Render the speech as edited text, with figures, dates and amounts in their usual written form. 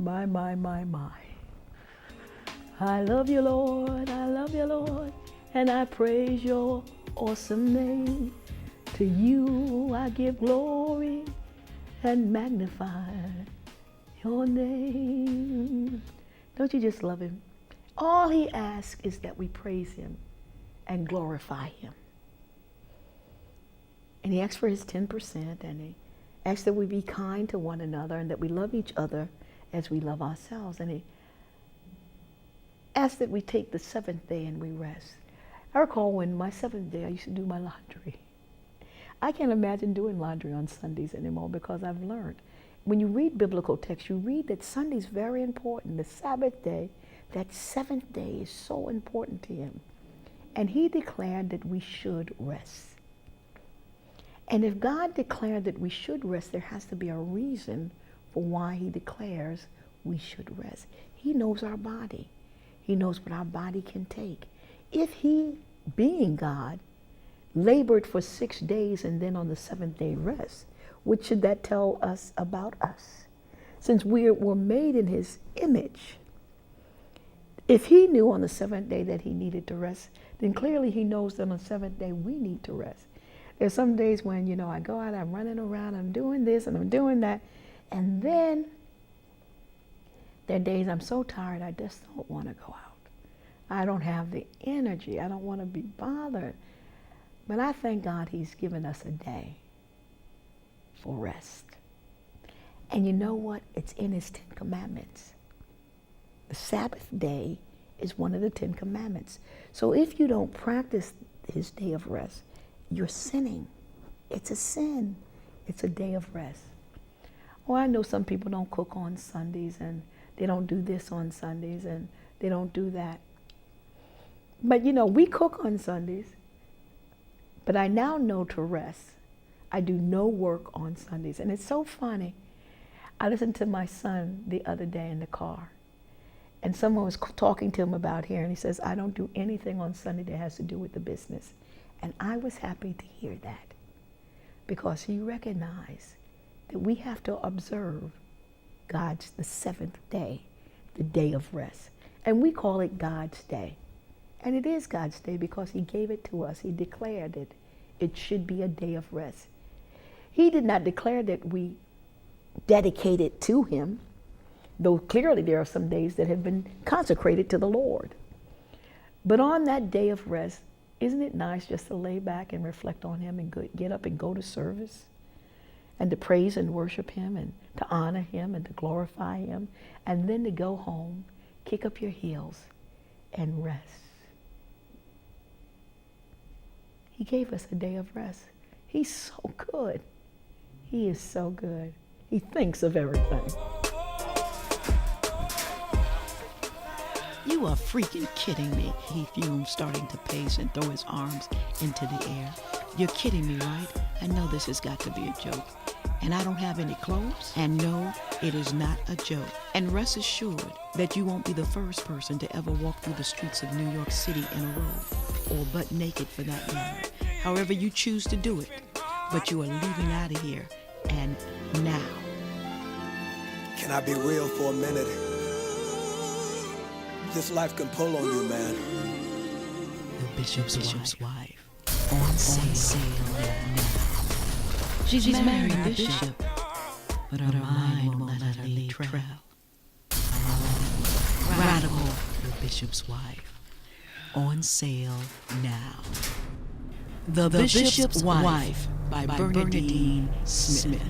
my. I love you, Lord, I love you, Lord, and I praise your awesome name. To you I give glory and magnify your name. Don't you just love him? All he asks is that we praise him and glorify him. And he asks for his 10%, and he asks that we be kind to one another and that we love each other as we love ourselves. And he asks that we take the seventh day and we rest. I recall when my seventh day, I used to do my laundry. I can't imagine doing laundry on Sundays anymore because I've learned. When you read biblical text, you read that Sunday's very important. The Sabbath day, that seventh day is so important to him. And he declared that we should rest. And if God declared that we should rest, there has to be a reason for why he declares we should rest. He knows our body. He knows what our body can take. If he, being God, labored for 6 days and then on the seventh day rest, what should that tell us about us? Since we were made in his image, if he knew on the seventh day that he needed to rest, then clearly he knows that on the seventh day we need to rest. There's some days when, I go out, I'm running around, I'm doing this and I'm doing that, and then there are days I'm so tired I just don't want to go out. I don't have the energy. I don't want to be bothered. But I thank God he's given us a day for rest. And you know what? It's in his 10 commandments. The Sabbath day is one of the 10 commandments. So if you don't practice his day of rest, you're sinning. It's a sin. It's a day of rest. Oh, I know some people don't cook on Sundays and they don't do this on Sundays and they don't do that. But we cook on Sundays. But I now know to rest. I do no work on Sundays. And it's so funny. I listened to my son the other day in the car. And someone was talking to him about here. And he says, I don't do anything on Sunday that has to do with the business. And I was happy to hear that. Because he recognized that we have to observe the seventh day, the day of rest. And we call it God's day. And it is God's day because he gave it to us. He declared it. It should be a day of rest. He did not declare that we dedicate it to him, though clearly there are some days that have been consecrated to the Lord. But on that day of rest, isn't it nice just to lay back and reflect on him and get up and go to service and to praise and worship him and to honor him and to glorify him and then to go home, kick up your heels and rest. He gave us a day of rest. He's so good. He is so good. He thinks of everything. You are freaking kidding me. He fumed, starting to pace and throw his arms into the air. You're kidding me, right? I know this has got to be a joke. And I don't have any clothes? And no, it is not a joke. And rest assured that you won't be the first person to ever walk through the streets of New York City in a robe, or butt naked for that matter. However you choose to do it. But you are leaving out of here, and now. Can I be real for a minute? This life can pull on you, man. The bishop's wife. On sale now. She's married a bishop, but her mind won't let her leave trail. Radical, the bishop's wife. On sale now. The Bishop's Wife by Bernadine Smith.